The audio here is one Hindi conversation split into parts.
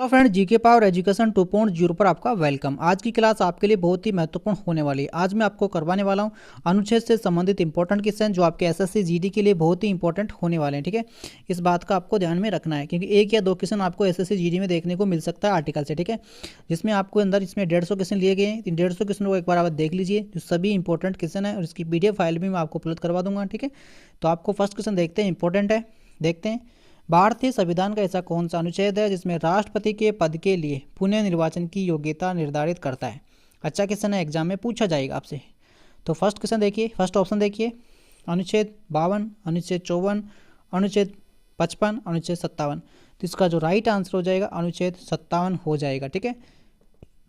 Hello friend, GK power education 2.0 पर आपका वेलकम। आज की क्लास आपके लिए बहुत ही महत्वपूर्ण होने वाली है। आज मैं आपको करवाने वाला हूं अनुच्छेद से संबंधित इंपॉर्टेंट क्वेश्चन जो आपके एसएससी जीडी के लिए बहुत ही इंपॉर्टेंट होने वाले हैं। ठीक है, इस बात का आपको ध्यान में रखना है क्योंकि एक या दो क्वेश्चन आपको एसएससी जीडी में देखने को मिल सकता है आर्टिकल से। ठीक है, जिसमें आपको अंदर इसमें 150 क्वेश्चन लिए गए हैं। इन 150 क्वेश्चन को एक बार आप देख लीजिए, जो सभी इंपॉर्टेंट क्वेश्चन है और इसकी PDF फाइल भी मैं आपको अपलोड करवा दूंगा। ठीक है, तो आपको फर्स्ट क्वेश्चन देखते हैं, इंपॉर्टेंट है, देखते हैं। भारतीय संविधान का ऐसा कौन सा अनुच्छेद है जिसमें राष्ट्रपति के पद के लिए पुनः निर्वाचन की योग्यता निर्धारित करता है? अच्छा क्वेश्चन है, एग्जाम में पूछा जाएगा आपसे। तो फर्स्ट क्वेश्चन देखिए, फर्स्ट ऑप्शन देखिए, अनुच्छेद 52, अनुच्छेद 54, अनुच्छेद 55, अनुच्छेद 57। तो इसका जो राइट आंसर हो जाएगा अनुच्छेद 57 हो जाएगा। ठीक है,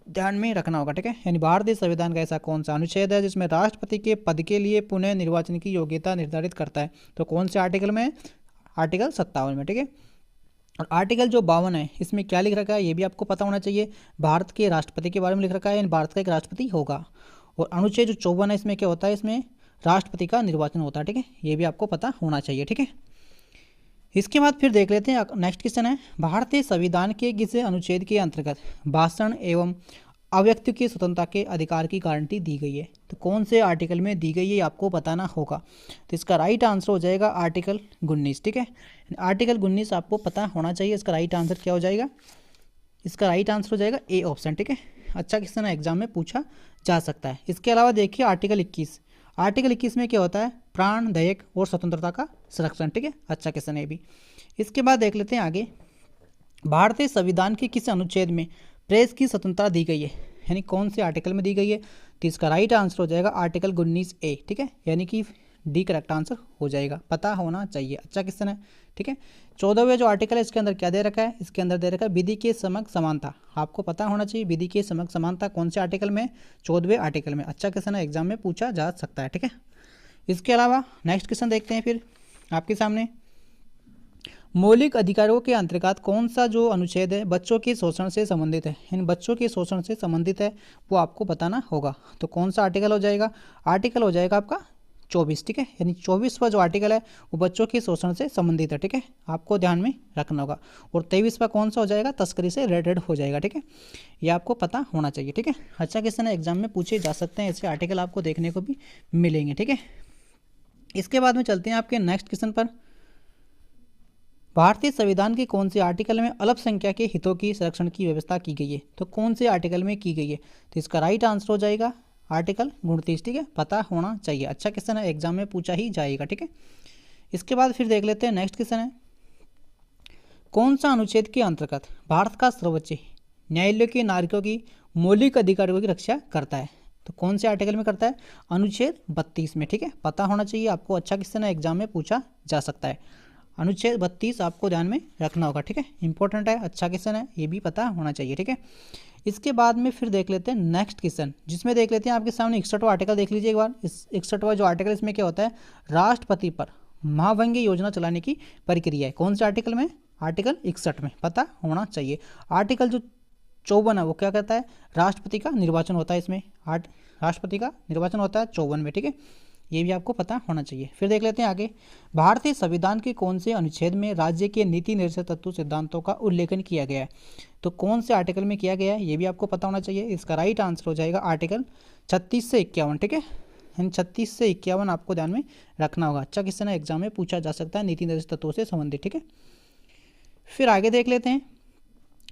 ध्यान में रखना होगा। ठीक है, यानी भारतीय संविधान का ऐसा कौन सा अनुच्छेद है जिसमें राष्ट्रपति के पद के लिए पुनः निर्वाचन की योग्यता निर्धारित करता है? तो कौन से आर्टिकल में? आर्टिकल 57 में। ठीक है, और आर्टिकल जो 52 है इसमें क्या लिख रखा है ये भी आपको पता होना चाहिए। भारत के राष्ट्रपति के बारे में लिख रखा है, यानी भारत का एक राष्ट्रपति होगा। और अनुच्छेद जो 54 है इसमें क्या होता है? इसमें राष्ट्रपति का निर्वाचन होता है। ठीक है, ये भी आपको पता होना चाहिए। ठीक है, इसके बाद फिर देख लेते हैं नेक्स्ट क्वेश्चन है, भारतीय संविधान के किस अनुच्छेद के अंतर्गत भाषण एवं अव्यक्ति की स्वतंत्रता के अधिकार की गारंटी दी गई है? तो कौन से आर्टिकल में दी गई है आपको बताना होगा। तो इसका राइट आंसर हो जाएगा आर्टिकल 19। ठीक है, आर्टिकल 19 आपको पता होना चाहिए। इसका राइट आंसर क्या हो जाएगा? इसका राइट आंसर हो जाएगा ए ऑप्शन। ठीक है, अच्छा क्वेश्चन है, एग्जाम में पूछा जा सकता है। इसके अलावा देखिए आर्टिकल 21। आर्टिकल 21 में क्या होता है? प्राण, दयक और स्वतंत्रता का संरक्षण। ठीक है, अच्छा क्वेश्चन है भी। इसके बाद देख लेते हैं आगे, भारतीय संविधान के किस अनुच्छेद में प्रेस की स्वतंत्रता दी गई है? यानी कौन से आर्टिकल में दी गई है? तो इसका राइट आंसर हो जाएगा आर्टिकल 19A। ठीक है, यानी कि डी करेक्ट आंसर हो जाएगा, पता होना चाहिए। अच्छा क्वेश्चन है। ठीक है, 14वें जो आर्टिकल है इसके अंदर क्या दे रखा है? इसके अंदर दे रखा है विधि के समक्ष समानता। आपको पता होना चाहिए विधि के समक्ष समानता कौन से आर्टिकल में? 14वें आर्टिकल में। अच्छा क्वेश्चन है, एग्जाम में पूछा जा सकता है। ठीक है, इसके अलावा नेक्स्ट क्वेश्चन देखते हैं फिर आपके सामने, मौलिक अधिकारों के अंतर्गत कौन सा जो अनुच्छेद है बच्चों के शोषण से संबंधित है? इन बच्चों के शोषण से संबंधित है, वो आपको बताना होगा। तो कौन सा आर्टिकल हो जाएगा? आर्टिकल हो जाएगा आपका 24। ठीक है, यानी 24वां जो आर्टिकल है वो बच्चों के शोषण से संबंधित है। ठीक है, आपको ध्यान में रखना होगा। और 23वां कौन सा हो जाएगा? तस्करी से रिलेटेड हो जाएगा। ठीक है, ये आपको पता होना चाहिए। ठीक है, अच्छा क्वेश्चन है, एग्जाम में पूछे जा सकते हैं, ऐसे आर्टिकल आपको देखने को भी मिलेंगे। ठीक है, इसके बाद में चलते हैं आपके नेक्स्ट क्वेश्चन पर, भारतीय संविधान के कौन से आर्टिकल में अल्पसंख्यक के हितों की संरक्षण की व्यवस्था की गई है? तो कौन से आर्टिकल में की गई है? तो इसका राइट आंसर हो जाएगा आर्टिकल 29। ठीक है, पता होना चाहिए, अच्छा क्वेश्चन है, एग्जाम में पूछा ही जाएगा। ठीक है, इसके बाद फिर देख लेते हैं नेक्स्ट क्वेश्चन है, कौन सा अनुच्छेद के अंतर्गत भारत का सर्वोच्च न्यायालय के नागरिकों की मौलिक अधिकारों की रक्षा करता है? तो कौन से आर्टिकल में करता है? अनुच्छेद 32 में। ठीक है, पता होना चाहिए आपको, अच्छा क्वेश्चन है, एग्जाम में पूछा जा सकता है। अनुच्छेद 32 आपको ध्यान में रखना होगा। ठीक है, इंपॉर्टेंट है, अच्छा क्वेश्चन है, ये भी पता होना चाहिए। ठीक है, इसके बाद में फिर देख लेते हैं नेक्स्ट क्वेश्चन, जिसमें देख लेते हैं आपके सामने 61वां आर्टिकल देख लीजिए एक बार। इस 61वां जो आर्टिकल इसमें क्या होता है? राष्ट्रपति पर महाभंगी योजना चलाने की प्रक्रिया है। कौन से आर्टिकल में? आर्टिकल 61 में, पता होना चाहिए। आर्टिकल जो 54 है वो क्या कहता है? राष्ट्रपति का निर्वाचन होता है इसमें, राष्ट्रपति का निर्वाचन होता है 54 में। ठीक है, ये भी आपको पता होना चाहिए। फिर देख लेते हैं आगे, भारतीय संविधान के कौन से अनुच्छेद में राज्य के नीति निर्देशक तत्व सिद्धांतों का उल्लेखन किया गया है? तो कौन से आर्टिकल में किया गया है ये भी आपको पता होना चाहिए। इसका राइट आंसर हो जाएगा आर्टिकल 36 से 51। ठीक है, इन 36 से 51 आपको ध्यान में रखना होगा, अच्छा क्वेश्चन है, एग्जाम में पूछा जा सकता है, नीति निर्देशक तत्वों से संबंधित। ठीक है, फिर आगे देख लेते हैं,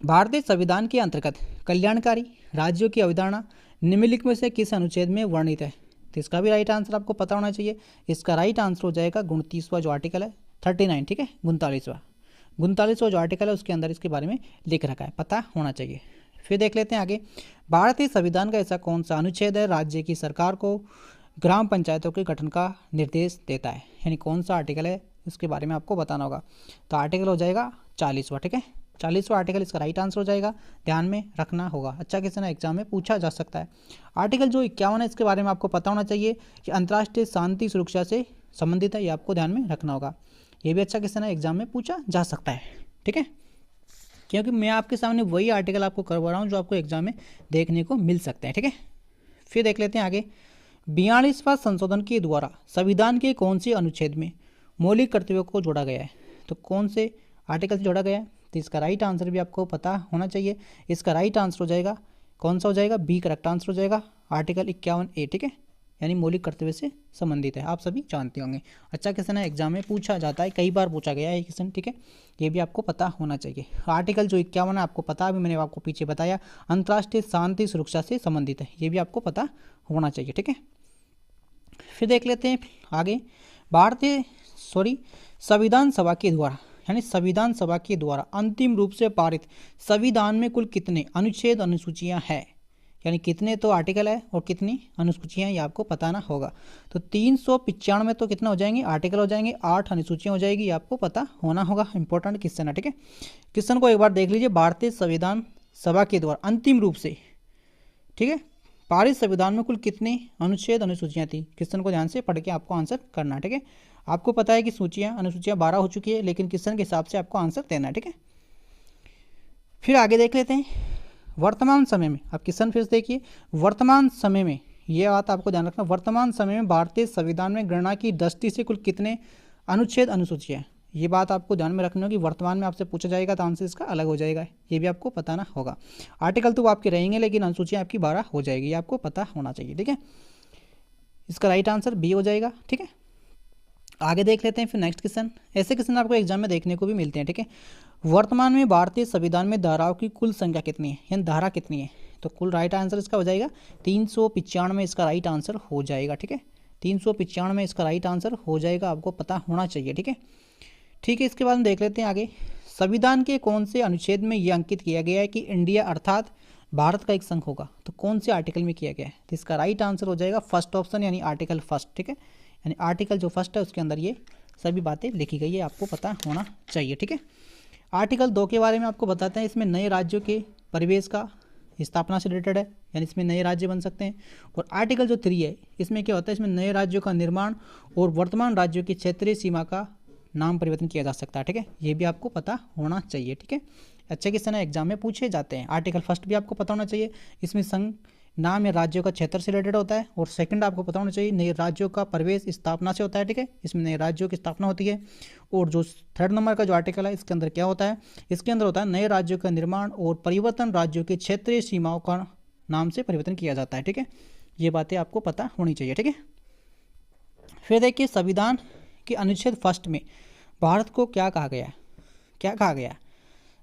भारतीय संविधान के अंतर्गत कल्याणकारी राज्यों की अवधारणा निम्नलिखित में से किस अनुच्छेद में वर्णित है? तो इसका भी राइट आंसर आपको पता होना चाहिए। इसका राइट आंसर हो जाएगा 29वां जो आर्टिकल है, 39। ठीक है, 39वां जो आर्टिकल है उसके अंदर इसके बारे में लिख रखा है, पता होना चाहिए। फिर देख लेते हैं आगे, भारतीय संविधान का ऐसा कौन सा अनुच्छेद है राज्य की सरकार को ग्राम पंचायतों के गठन का निर्देश देता है? यानी कौन सा आर्टिकल है इसके बारे में आपको बताना होगा। तो आर्टिकल हो जाएगा 40वां। ठीक है, 40वां आर्टिकल इसका राइट आंसर हो जाएगा, ध्यान में रखना होगा, अच्छा क्वेश्चन है, एग्जाम में पूछा जा सकता है। आर्टिकल जो 51 है इसके बारे में आपको पता होना चाहिए कि अंतर्राष्ट्रीय शांति सुरक्षा से संबंधित है, ये आपको ध्यान में रखना होगा, ये भी अच्छा क्वेश्चन है, एग्जाम में पूछा जा सकता है। ठीक है, क्योंकि मैं आपके सामने वही आर्टिकल आपको करवा रहा हूँ जो आपको एग्जाम में देखने को मिल सकते हैं। ठीक है, फिर देख लेते हैं आगे, 42वां संशोधन के द्वारा संविधान के कौन से अनुच्छेद में मौलिक कर्तव्यों को जोड़ा गया है? तो कौन से आर्टिकल से जोड़ा गया है? तो इसका राइट आंसर भी आपको पता होना चाहिए। इसका राइट आंसर हो जाएगा कौन सा हो जाएगा, बी करेक्ट आंसर हो जाएगा, आर्टिकल 51A, ठीक है, यानी मौलिक कर्तव्य से संबंधित है, आप सभी जानते होंगे। अच्छा क्वेश्चन है, एग्जाम में पूछा जाता है, कई बार पूछा गया है ये क्वेश्चन, ठीक है, ये भी आपको पता होना चाहिए। आर्टिकल जो 51 है आपको पता, अभी मैंने आपको पीछे बताया, अंतर्राष्ट्रीय शांति सुरक्षा से संबंधित है, ये भी आपको पता होना चाहिए, ठीक है। फिर देख लेते हैं आगे, संविधान सभा के द्वारा, यानी संविधान सभा के द्वारा अंतिम रूप से पारित संविधान में कुल कितने अनुच्छेद अनुसूचियां हैं, यानी कितने तो आर्टिकल है और कितनी अनुसूचियां, ये आपको बताना होगा। तो 395 तो कितना हो जाएंगे, आर्टिकल हो जाएंगे, 8 अनुसूचियां हो जाएगी, ये आपको पता होना होगा। इंपॉर्टेंट क्वेश्चन है, ठीक है। क्वेश्चन को एक बार देख लीजिए, भारतीय संविधान सभा के द्वारा अंतिम रूप से, ठीक है, पारित संविधान में कुल कितने अनुच्छेद अनुसूचियां थी। क्वेश्चन को ध्यान से पढ़ के आपको आंसर करना है, ठीक है। आपको पता है कि सूचियां अनुसूचियां 12 हो चुकी है, लेकिन क्वेश्चन के हिसाब से आपको आंसर देना है, ठीक है। फिर आगे देख लेते हैं, वर्तमान समय में, अब क्वेश्चन फिर से देखिए, वर्तमान समय में, यह बात आपको ध्यान रखना, वर्तमान समय में भारतीय संविधान में गणना की दृष्टि से कुल कितने अनुच्छेद अनुसूचियां, ये बात आपको ध्यान में रखनी होगी। वर्तमान में आपसे पूछा जाएगा तो आंसर इसका अलग हो जाएगा, ये भी आपको बताना होगा। आर्टिकल तो आपके रहेंगे, लेकिन अनुसूचियां आपकी 12 हो जाएगी, ये आपको पता होना चाहिए, ठीक है। इसका राइट आंसर बी हो जाएगा, ठीक है। आगे देख लेते हैं फिर नेक्स्ट क्वेश्चन, ऐसे क्वेश्चन आपको एग्जाम में देखने को भी मिलते हैं, ठीक है। वर्तमान में भारतीय संविधान में धाराओं की कुल संख्या कितनी है, यानी धारा कितनी है, तो कुल राइट आंसर इसका हो जाएगा 395, इसका राइट आंसर हो जाएगा, ठीक है। 395 इसका राइट आंसर हो जाएगा, आपको पता होना चाहिए, ठीक है। ठीक है, इसके बाद हम देख लेते हैं आगे, संविधान के कौन से अनुच्छेद में यह अंकित किया गया है कि इंडिया अर्थात भारत का एक संघ होगा, तो कौन से आर्टिकल में किया गया है, तो इसका राइट आंसर हो जाएगा फर्स्ट ऑप्शन, यानी आर्टिकल फर्स्ट, ठीक है, यानी आर्टिकल जो फर्स्ट है उसके अंदर ये सभी बातें लिखी गई है, आपको पता होना चाहिए, ठीक है। आर्टिकल 2 के बारे में आपको बताते हैं, इसमें नए राज्यों के परिवेश का स्थापना से रिलेटेड है, यानी इसमें नए राज्य बन सकते हैं। और आर्टिकल जो 3 है, इसमें क्या होता है, इसमें नए राज्यों का निर्माण और वर्तमान राज्यों की क्षेत्रीय सीमा का नाम परिवर्तन किया जा सकता है, ठीक है, ये भी आपको पता होना चाहिए, ठीक है। अच्छे क्वेश्चन एग्जाम में पूछे जाते हैं। आर्टिकल फर्स्ट भी आपको पता होना चाहिए, इसमें संघ नाम या राज्यों का क्षेत्र से रिलेटेड होता है। और सेकंड आपको पता होना चाहिए नए राज्यों का प्रवेश स्थापना से होता है, ठीक है, इसमें नए राज्यों की स्थापना होती है। और जो थर्ड नंबर का जो आर्टिकल है, इसके अंदर क्या होता है, इसके अंदर होता है नए राज्यों का निर्माण और परिवर्तन राज्यों के क्षेत्रीय सीमाओं का नाम से परिवर्तन किया जाता है, ठीक है, ये बातें आपको पता होनी चाहिए, ठीक है। फिर देखिए, संविधान के अनुच्छेद फर्स्ट में भारत को क्या कहा गया, क्या कहा गया,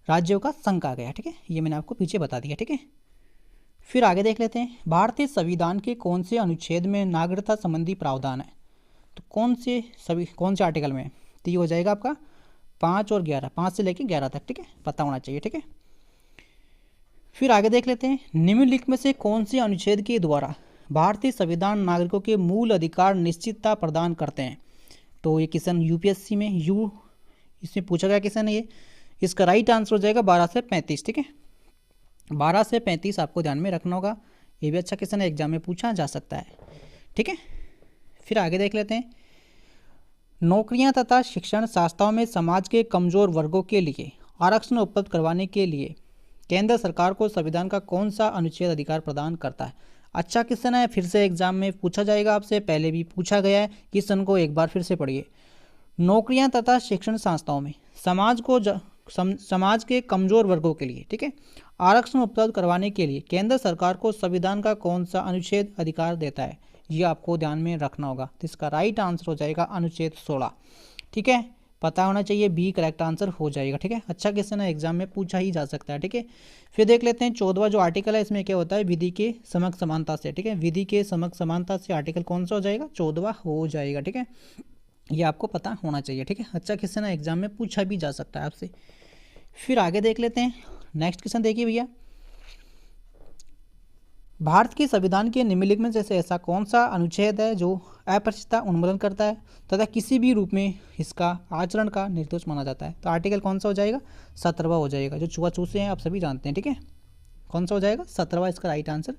राज्यों का संघ कहा गया, ठीक है, ये मैंने आपको पीछे बता दिया, ठीक है। फिर आगे देख लेते हैं, भारतीय संविधान के कौन से अनुच्छेद में नागरिकता संबंधी प्रावधान है, तो कौन से आर्टिकल में, तो ये हो जाएगा आपका 5 और 11, 5 से लेकर 11 तक, ठीक है, पता होना चाहिए, ठीक है। फिर आगे देख लेते हैं, निम्नलिखित में से कौन से अनुच्छेद के द्वारा भारतीय संविधान नागरिकों के मूल अधिकार निश्चितता प्रदान करते हैं, तो ये क्वेश्चन यूपीएससी में इसमें पूछा गया क्वेश्चन है ये। इसका राइट आंसर हो जाएगा 12 से 35, ठीक है, 12 से 35 आपको ध्यान में रखना होगा, ये भी अच्छा क्वेश्चन है, एग्जाम में पूछा जा सकता है, ठीक है। फिर आगे देख लेते हैं, नौकरियां तथा शिक्षण संस्थाओं में समाज के कमजोर वर्गों के लिए आरक्षण उपलब्ध करवाने के लिए केंद्र सरकार को संविधान का कौन सा अनुच्छेद अधिकार प्रदान करता है। अच्छा क्वेश्चन है, फिर से एग्जाम में पूछा जाएगा आपसे, पहले भी पूछा गया है, क्वेश्चन को एक बार फिर से पढ़िए। नौकरियां तथा शिक्षण संस्थाओं में समाज के कमजोर वर्गों के लिए, ठीक है, आरक्षण उपलब्ध करवाने के लिए केंद्र सरकार को संविधान का कौन सा अनुच्छेद अधिकार देता है, ये आपको ध्यान में रखना होगा। तो इसका राइट आंसर हो जाएगा अनुच्छेद 16, ठीक है, पता होना चाहिए, बी करेक्ट आंसर हो जाएगा, ठीक है। अच्छा क्वेश्चन है, एग्जाम में पूछा ही जा सकता है, ठीक है। फिर देख लेते हैं 14वां जो आर्टिकल है, इसमें क्या होता है, विधि के समक्ष समानता से, ठीक है, विधि के समक्ष समानता से आर्टिकल कौन सा हो जाएगा, 14वां हो जाएगा, ठीक है, ये आपको पता होना चाहिए, ठीक है। अच्छा क्वेश्चन है, एग्जाम में पूछा भी जा सकता है आपसे। फिर आगे देख लेते हैं, नेक्स्ट क्वेश्चन देखिए भैया, भारत के संविधान के निम्नलिखित में से ऐसा कौन सा अनुच्छेद है जो अस्पृश्यता उन्मूलन करता है तथा किसी भी रूप में इसका आचरण का निर्दोष माना जाता है, तो आर्टिकल कौन सा हो जाएगा, 17वां हो जाएगा, जो छुआछूत हैं आप सभी जानते हैं, ठीक है, कौन सा हो जाएगा, 17वां इसका राइट आंसर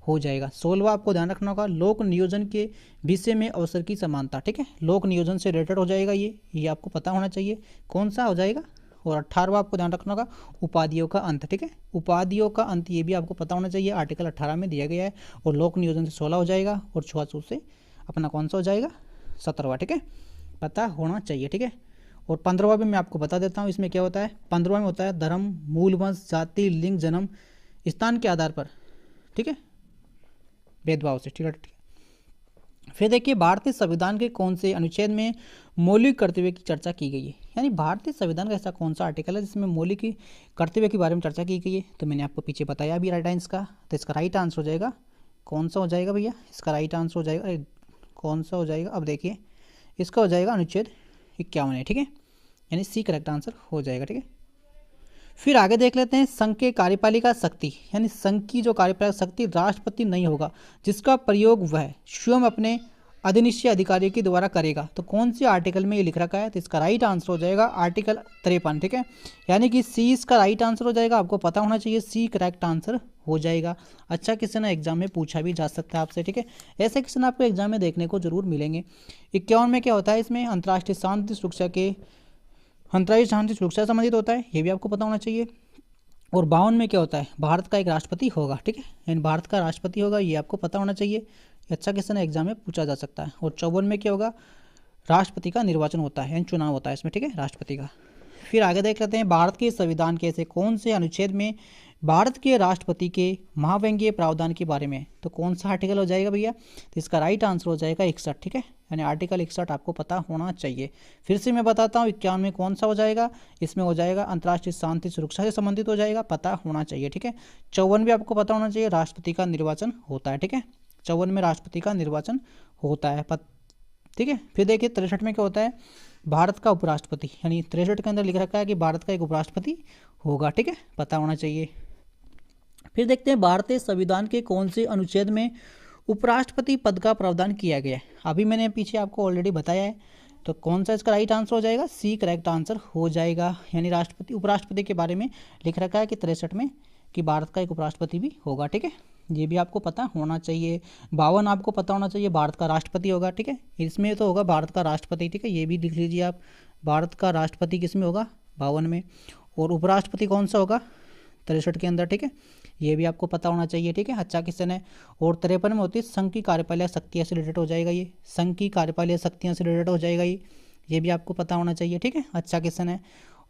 हो जाएगा। 16वां आपको ध्यान रखना होगा, लोक नियोजन के विषय में अवसर की समानता, ठीक है, लोक नियोजन से रिलेटेड हो जाएगा, ये आपको पता होना चाहिए कौन सा हो जाएगा। और 18वां आपको ध्यान रखना होगा, उपाधियों का अंत, ठीक है, उपाधियों का अंत, ये भी आपको पता होना चाहिए, आर्टिकल 18 में दिया गया है। और लोक नियोजन से 16 हो जाएगा, और छुआछूत से अपना कौन सा हो जाएगा, 17वां, ठीक है, पता होना चाहिए, ठीक है। और 15वां भी मैं आपको बता देता हूँ, इसमें क्या होता है। 15वां में होता है धर्म, मूल वंश, जाति, लिंग, जन्म स्थान के आधार पर, ठीक है, भेदभाव से, ठीक है। फिर देखिए भारतीय संविधान के कौन से अनुच्छेद में मौलिक कर्तव्य की चर्चा की गई है, यानी भारतीय संविधान का ऐसा कौन सा आर्टिकल है जिसमें मौलिक कर्तव्य के बारे में चर्चा की गई है। तो मैंने आपको पीछे बताया अभी राइट आंसर का, तो इसका राइट आंसर हो जाएगा कौन सा हो जाएगा भैया, इसका राइट आंसर हो जाएगा कौन सा हो जाएगा, अब देखिए इसका हो जाएगा अनुच्छेद 51 है, ठीक है, यानी सी करेक्ट आंसर हो जाएगा, ठीक है। फिर आगे देख लेते हैं संघ के कार्यपालिका शक्ति, यानी संघ की जो कार्यपालिका शक्ति राष्ट्रपति नहीं होगा, जिसका प्रयोग वह स्वयं अपने अधिनिश्चय अधिकारियों के द्वारा करेगा। तो कौन सी आर्टिकल में ये लिख रखा है, तो इसका राइट आंसर हो जाएगा आर्टिकल 53, ठीक है, यानी कि सी इसका राइट आंसर हो जाएगा। आपको पता होना चाहिए, सी करेक्ट आंसर हो जाएगा। अच्छा क्वेश्चन है, एग्जाम में पूछा भी जा सकता है आपसे, ठीक है, ऐसे क्वेश्चन आपको एग्जाम में देखने को जरूर मिलेंगे। 51 में क्या होता है, इसमें अंतर्राष्ट्रीय शांति सुरक्षा से संबंधित होता है, ये भी आपको पता होना चाहिए। और 52 में क्या होता है, भारत का एक राष्ट्रपति होगा, ठीक है, यानी भारत का राष्ट्रपति होगा, ये आपको पता होना चाहिए। अच्छा क्वेश्चन है, एग्जाम में पूछा जा सकता है। और 54 में क्या होगा, राष्ट्रपति का निर्वाचन होता है, यानी चुनाव होता है इसमें, ठीक है, राष्ट्रपति का। फिर आगे देख लेते हैं भारत के संविधान के ऐसे कौन से अनुच्छेद में भारत के राष्ट्रपति के महावंगीय प्रावधान के बारे में, तो कौन सा आर्टिकल हो जाएगा भैया, तो इसका राइट आंसर हो जाएगा 61, ठीक है, यानी आर्टिकल 61 आपको पता होना चाहिए। फिर से मैं बताता हूँ 51 में कौन सा हो जाएगा, इसमें हो जाएगा अंतर्राष्ट्रीय शांति सुरक्षा से संबंधित हो जाएगा, पता होना चाहिए, ठीक है। 54 भी आपको पता होना चाहिए, राष्ट्रपति का निर्वाचन होता है, ठीक है, 54 में राष्ट्रपति का निर्वाचन होता है, ठीक है। फिर देखिए 63 में क्या होता है, भारत का उपराष्ट्रपति, यानी 63 के अंदर लिख रखा है कि भारत का एक उपराष्ट्रपति होगा, ठीक है, पता होना चाहिए। फिर देखते हैं भारतीय संविधान के कौन से अनुच्छेद में उपराष्ट्रपति पद का प्रावधान किया गया है। अभी मैंने पीछे आपको ऑलरेडी बताया है, तो कौन सा इसका राइट आंसर हो जाएगा, सी करेक्ट आंसर हो जाएगा, यानी राष्ट्रपति उपराष्ट्रपति के बारे में लिख रखा है कि 63 में कि भारत का एक उपराष्ट्रपति भी होगा, ठीक है, ये भी आपको पता होना चाहिए। 52 आपको पता होना चाहिए, भारत का राष्ट्रपति होगा, ठीक है, इसमें तो होगा भारत का राष्ट्रपति, ठीक है, ये भी लिख लीजिए आप, भारत का राष्ट्रपति किस में होगा, 52 में। और उपराष्ट्रपति कौन सा होगा, 63 के अंदर, ठीक है, ये भी आपको पता होना चाहिए, ठीक है, अच्छा क्वेश्चन है। और 53 में होती है संघ की कार्यपालिका शक्तियाँ से रिलेटेड हो जाएगा, ये संघ की कार्यपालिका शक्तियाँ से रिलेटेड हो जाएगा, ये भी आपको पता होना चाहिए, ठीक है, अच्छा क्वेश्चन है।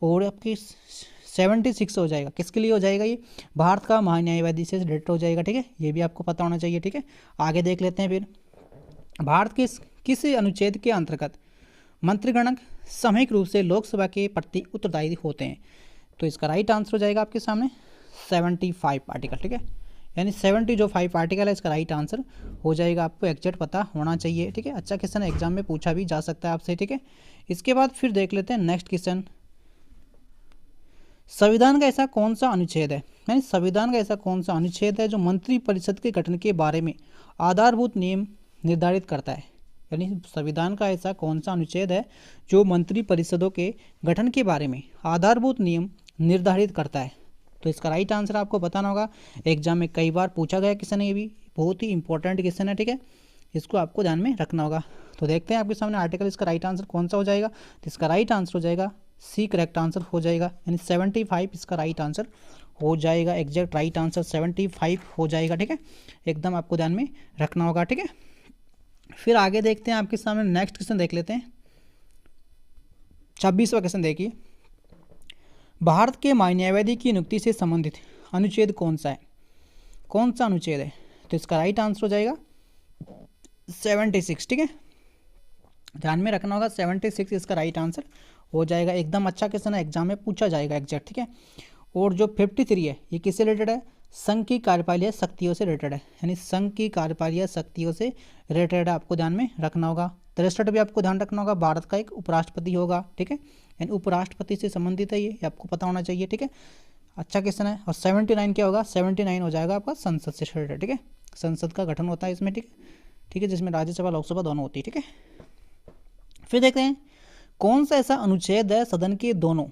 और आपकी 76 हो जाएगा, किसके लिए हो जाएगा, ये भारत का महान्यायवादी से रिलेटेड हो जाएगा, ठीक है, ये भी आपको पता होना चाहिए, ठीक है। आगे देख लेते हैं, फिर भारत के किस अनुच्छेद के अंतर्गत मंत्रिगण सामूहिक रूप से लोकसभा के प्रति उत्तरदायी होते हैं, तो इसका राइट आंसर हो जाएगा आपके सामने 75 आर्टिकल, ठीक है, यानी 70 जो 5 आर्टिकल है, इसका राइट आंसर हो जाएगा, आपको एग्जैक्ट पता होना चाहिए, ठीक है, अच्छा क्वेश्चन एग्जाम में पूछा भी जा सकता है आपसे, ठीक है। इसके बाद फिर देख लेते हैं नेक्स्ट क्वेश्चन, संविधान का ऐसा कौन सा अनुच्छेद है, यानी संविधान का ऐसा कौन सा अनुच्छेद है जो मंत्रिपरिषद के गठन के बारे में आधारभूत नियम निर्धारित करता है, यानी संविधान का ऐसा कौन सा अनुच्छेद है जो मंत्रिपरिषदों के गठन के बारे में आधारभूत नियम निर्धारित करता है, तो इसका राइट आंसर आपको बताना होगा। एग्जाम में कई बार पूछा गया क्वेश्चन है, ये भी बहुत ही इंपॉर्टेंट क्वेश्चन है, ठीक है, इसको आपको ध्यान में रखना होगा। तो देखते हैं आपके सामने आर्टिकल, इसका राइट आंसर कौन सा हो जाएगा, तो इसका राइट आंसर हो जाएगा सी करेक्ट आंसर हो जाएगा, यानी 75 इसका राइट आंसर हो जाएगा, एग्जैक्ट राइट आंसर 75 हो जाएगा, ठीक है, एकदम आपको ध्यान में रखना होगा, ठीक है। फिर आगे देखते हैं आपके सामने नेक्स्ट क्वेश्चन देख लेते हैं, 26वां क्वेश्चन देखिए, भारत के न्यायवादी की नियुक्ति से संबंधित अनुच्छेद कौन सा है, कौन सा अनुच्छेद है, तो इसका राइट आंसर हो जाएगा 76, ठीक है, ध्यान में रखना होगा 76 इसका राइट आंसर हो जाएगा, एकदम अच्छा क्वेश्चन है, एग्जाम में पूछा जाएगा एग्जैक्ट, ठीक है। और जो 53 है ये किससे रिलेटेड है, संघ की कार्यपालिका शक्तियों से रिलेटेड है, यानी संघ की कार्यपालिका शक्तियों से रिलेटेड है, आपको ध्यान में रखना होगा। 63 भी आपको ध्यान रखना होगा, भारत का एक उपराष्ट्रपति होगा, ठीक है, यानी उपराष्ट्रपति से संबंधित है, ये आपको पता होना चाहिए, ठीक है, अच्छा क्वेश्चन है। और 79 क्या होगा, 79 हो जाएगा आपका संसद से रिलेटेड, ठीक है, संसद का गठन होता है इसमें, ठीक है, जिसमें राज्यसभा लोकसभा दोनों होती है, ठीक है। फिर देखते हैं कौन सा ऐसा अनुच्छेद है सदन के दोनों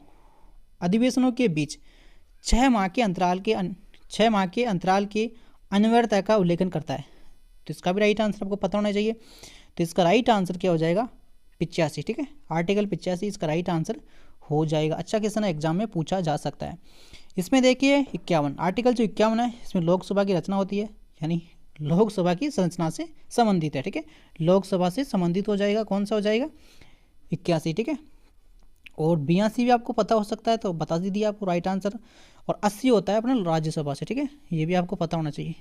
अधिवेशनों के बीच 6 माह के अंतराल के अनिवार्यता का उल्लेखन करता है, तो इसका भी राइट आंसर आपको पता होना चाहिए, तो इसका राइट आंसर क्या हो जाएगा 85, ठीक है, आर्टिकल 85 इसका राइट आंसर हो जाएगा, अच्छा क्वेश्चन है, एग्जाम में पूछा जा सकता है। इसमें देखिए 51 आर्टिकल जो 51 है, इसमें लोकसभा की रचना होती है, यानी लोकसभा की संरचना से संबंधित है, ठीक है, लोकसभा से संबंधित हो जाएगा, कौन सा हो जाएगा 81, ठीक है। और 82 भी आपको पता हो सकता है, तो बता दीजिए आपको राइट आंसर। और 80 होता है अपने राज्यसभा से, ठीक है, ये भी आपको पता होना चाहिए।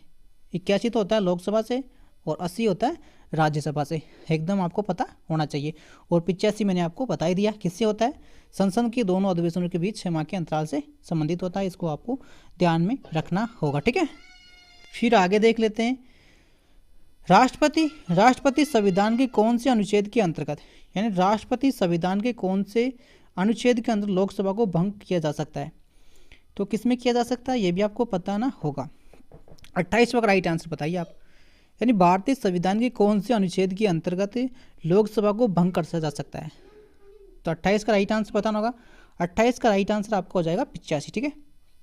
81 तो होता है लोकसभा से और 80 होता है राज्यसभा से, एकदम आपको पता होना चाहिए। और 85 मैंने आपको बता ही दिया किससे होता है, संसद के दोनों अधिवेशनों के बीच 6 माह के अंतराल से संबंधित होता है, इसको आपको ध्यान में रखना होगा, ठीक है। फिर आगे देख लेते हैं, राष्ट्रपति संविधान के कौन से अनुच्छेद के अंतर्गत, यानी राष्ट्रपति संविधान के कौन से अनुच्छेद के अंदर लोकसभा को भंग किया जा सकता है, तो किस में किया जा सकता है ये भी आपको पता ना होगा। 28वां का राइट आंसर बताइए आप, यानी भारतीय संविधान के कौन से अनुच्छेद के अंतर्गत लोकसभा को भंग कर जा सकता है, तो 28 का राइट आंसर बताना होगा। 28 का राइट आंसर आपका हो जाएगा 85, ठीक है,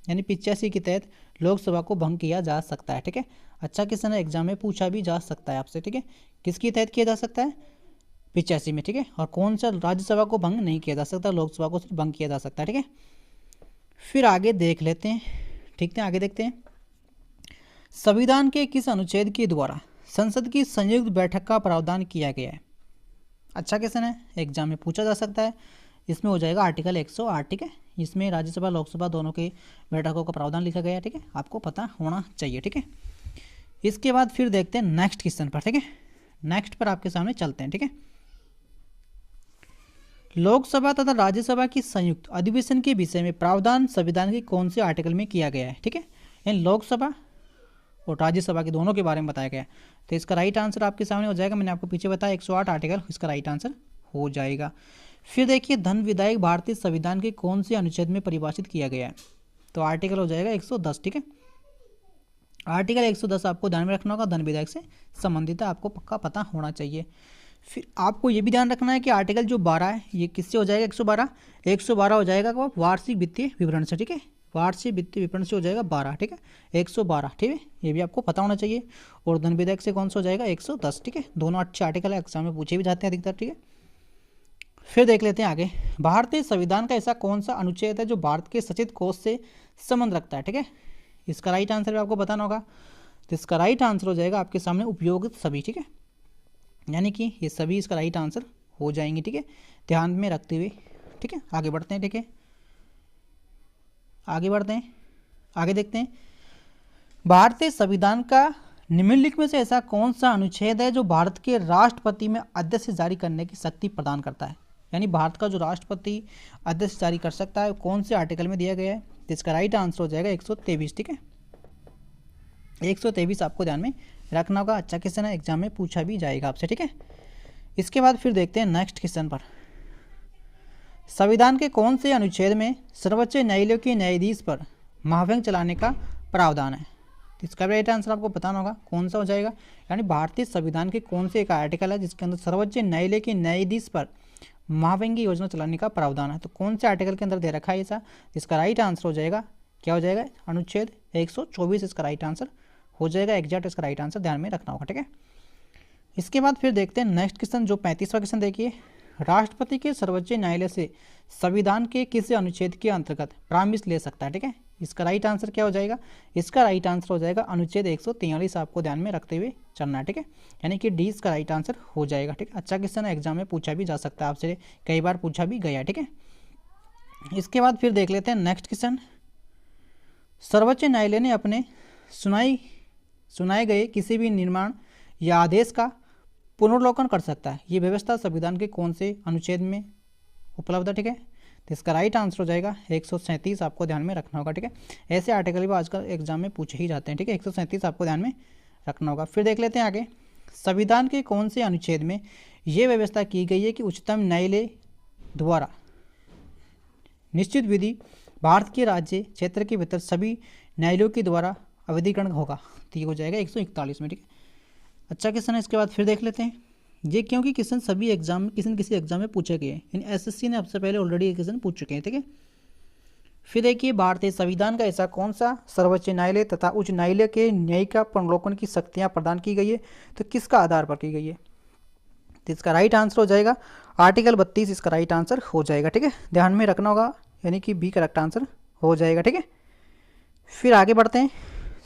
यानी 85 के तहत लोकसभा को भंग किया जा सकता है, ठीक है। अच्छा क्वेश्चन है, एग्जाम में पूछा भी जा सकता है आपसे, ठीक है, किसके तहत किया जा सकता है, 85 में, ठीक है। और कौन सा राज्यसभा को भंग नहीं किया जा सकता, लोकसभा को सिर्फ भंग किया जा सकता है, ठीक है। फिर आगे देख लेते हैं, ठीक है, आगे देखते हैं, संविधान के किस अनुच्छेद के द्वारा संसद की संयुक्त बैठक का प्रावधान किया गया है। अच्छा क्वेश्चन है, एग्जाम में पूछा जा सकता है। इसमें हो जाएगा आर्टिकल 108, ठीक है, इसमें राज्यसभा लोकसभा दोनों के बैठकों का प्रावधान लिखा गया है, ठीक है, आपको पता होना चाहिए, ठीक है। इसके बाद फिर देखते हैं नेक्स्ट क्वेश्चन पर, ठीक है, नेक्स्ट पर आपके सामने चलते हैं, ठीक है। लोकसभा तथा राज्यसभा की संयुक्त अधिवेशन के विषय में प्रावधान संविधान के कौन से आर्टिकल में किया गया है, ठीक है, यानी लोकसभा और राज्यसभा के दोनों के बारे में बताया गया है। तो इसका राइट आंसर आपके सामने हो जाएगा, मैंने आपको पीछे बताया 108 आर्टिकल, इसका राइट आंसर हो जाएगा। फिर देखिए, धन विधायक भारतीय संविधान के कौन से अनुच्छेद में परिभाषित किया गया है, तो आर्टिकल हो जाएगा 110, ठीक है, आर्टिकल 110 आपको ध्यान में रखना होगा, धन विधायक से संबंधित है, आपको पक्का पता होना चाहिए। फिर आपको ये भी ध्यान रखना है कि आर्टिकल जो 12 है ये किससे हो जाएगा, 112 हो जाएगा वार्षिक वित्तीय विवरण से, ठीक है, वार्षिक वित्तीय विवरण से हो जाएगा 12, ठीक है, 112, ठीक है, ये भी आपको पता होना चाहिए। और धन विधेयक से कौन सा हो जाएगा 110, ठीक है, दोनों अच्छे आर्टिकल है, एग्जाम में पूछे भी जाते हैं अधिकतर, ठीक है। फिर देख लेते हैं आगे, भारतीय संविधान का ऐसा कौन सा अनुच्छेद है जो भारत के सचित कोष से संबंध रखता है, ठीक है, इसका राइट आंसर भी आपको बताना होगा। तो इसका राइट आंसर हो जाएगा आपके सामने उपयोगित सभी, ठीक है, यानी कि ये सभी इसका राइट आंसर हो जाएंगे, ठीक है, ध्यान में रखते हुए, ठीक है। आगे बढ़ते हैं, ठीक है, आगे बढ़ते हैं, आगे देखते हैं, भारतीय संविधान का निम्नलिखित में से ऐसा कौन सा अनुच्छेद है जो भारत के राष्ट्रपति में अध्यक्ष जारी करने की शक्ति प्रदान करता है, यानी भारत का जो राष्ट्रपति अध्यक्ष जारी कर सकता है कौन से आर्टिकल में दिया गया है, तो इसका राइट आंसर हो जाएगा 123, ठीक है, 123 आपको ध्यान में रखना होगा। अच्छा क्वेश्चन है, एग्जाम में पूछा भी जाएगा आपसे, ठीक है। इसके बाद फिर देखते हैं नेक्स्ट क्वेश्चन पर, संविधान के कौन से अनुच्छेद में सर्वोच्च न्यायालय के न्यायाधीश पर महाभियोग चलाने का प्रावधान है, तो इसका राइट आंसर आपको बताना होगा कौन सा हो जाएगा, यानी भारतीय संविधान के कौन से एक आर्टिकल है जिसके अंदर सर्वोच्च न्यायालय के न्यायाधीश पर महाभियोग योजना चलाने का प्रावधान है, तो कौन से आर्टिकल के अंदर दे रखा है ऐसा, इसका राइट आंसर हो जाएगा, क्या हो जाएगा, अनुच्छेद 124 इसका राइट आंसर हो जाएगा, एग्जैक्ट इसका राइट आंसर ध्यान में रखना होगा, ठीक है। इसके बाद फिर देखते हैं नेक्स्ट क्वेश्चन, जो 35वां क्वेश्चन देखिए, राष्ट्रपति के सर्वोच्च न्यायालय से संविधान के किस अनुच्छेद के अंतर्गत परामर्श ले सकता है, ठीक है, इसका राइट आंसर क्या हो जाएगा, इसका राइट आंसर हो जाएगा अनुच्छेद 143, आपको ध्यान में रखते हुए चलना है, ठीक है, यानी कि डी इसका राइट आंसर हो जाएगा, ठीक है। अच्छा क्वेश्चन है, एग्जाम में पूछा भी जा सकता है आपसे, कई बार पूछा भी गया, ठीक है। इसके बाद फिर देख लेते हैं नेक्स्ट क्वेश्चन, सर्वोच्च न्यायालय ने अपने सुनाए गए किसी भी निर्माण या आदेश का पुनर्लोकन कर सकता है, ये व्यवस्था संविधान के कौन से अनुच्छेद में उपलब्ध है, ठीक है, तो इसका राइट आंसर हो जाएगा 137, आपको ध्यान में रखना होगा, ठीक है, ऐसे आर्टिकल भी आजकल एग्जाम में पूछे ही जाते हैं, ठीक है, 137 आपको ध्यान में रखना होगा। फिर देख लेते हैं आगे, संविधान के कौन से अनुच्छेद में ये व्यवस्था की गई है कि उच्चतम न्यायालय द्वारा निश्चित विधि भारत के राज्य क्षेत्र के भीतर सभी न्यायालयों के द्वारा अवधिकरण होगा, तो ये हो जाएगा 141 में, ठीक है। अच्छा क्वेश्चन है, इसके बाद फिर देख लेते हैं, ये क्योंकि क्वेश्चन सभी एग्जाम में किसी न किसी एग्जाम में पूछे गए हैं, यानी एसएससी ने आपसे पहले ऑलरेडी ये क्वेश्चन पूछ चुके हैं, ठीक है। फिर देखिए, भारतीय संविधान का ऐसा कौन सा सर्वोच्च न्यायालय तथा उच्च न्यायालय के न्यायिक पुनर्लोकन की शक्तियाँ प्रदान की गई है, तो किसका आधार पर की गई है, तो इसका राइट आंसर हो जाएगा आर्टिकल 32, इसका राइट आंसर हो जाएगा, ठीक है, ध्यान में रखना होगा, यानी कि बी करेक्ट आंसर हो जाएगा, ठीक है। फिर आगे बढ़ते हैं,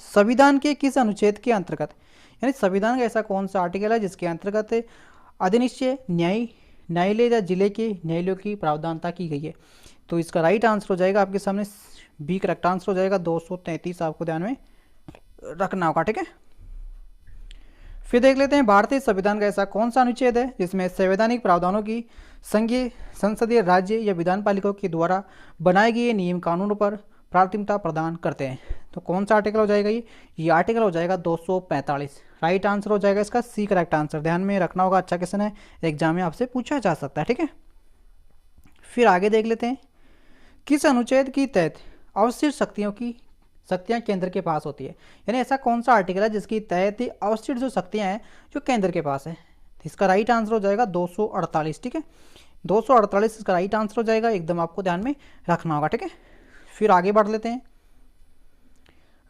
संविधान के किस अनुच्छेद के अंतर्गत, यानी संविधान का ऐसा कौन सा आर्टिकल है जिसके अंतर्गत अधिनिश्चय न्यायालय या जिले के न्यायालयों की प्रावधानता की गई है। तो इसका राइट आंसर हो जाएगा आपके सामने बी करेक्ट आंसर हो जाएगा। 233 आपको ध्यान में रखना होगा, ठीक है। फिर देख लेते हैं भारतीय संविधान का ऐसा कौन सा अनुच्छेद है जिसमें संवैधानिक प्रावधानों की संघीय, संसदीय, राज्य या विधान पालिकाओं के द्वारा बनाए गए नियम कानूनों पर प्राथमिकता प्रदान करते हैं। तो कौन सा आर्टिकल हो जाएगा ये आर्टिकल हो जाएगा 245। राइट आंसर हो जाएगा इसका सी करेक्ट आंसर। ध्यान में रखना होगा, अच्छा क्वेश्चन है, एग्जाम में आपसे पूछा जा सकता है, ठीक है। फिर आगे देख लेते हैं, किस अनुच्छेद के तहत अवशिष्ट शक्तियां केंद्र के पास होती है। यानी ऐसा कौन सा आर्टिकल है जिसकी तहत अवशिष्ट जो शक्तियां हैं जो केंद्र के पास है। तो इसका राइट आंसर हो जाएगा 248, ठीक है। 248 इसका राइट आंसर हो जाएगा, एकदम आपको ध्यान में रखना होगा, ठीक है। फिर आगे बढ़ लेते हैं,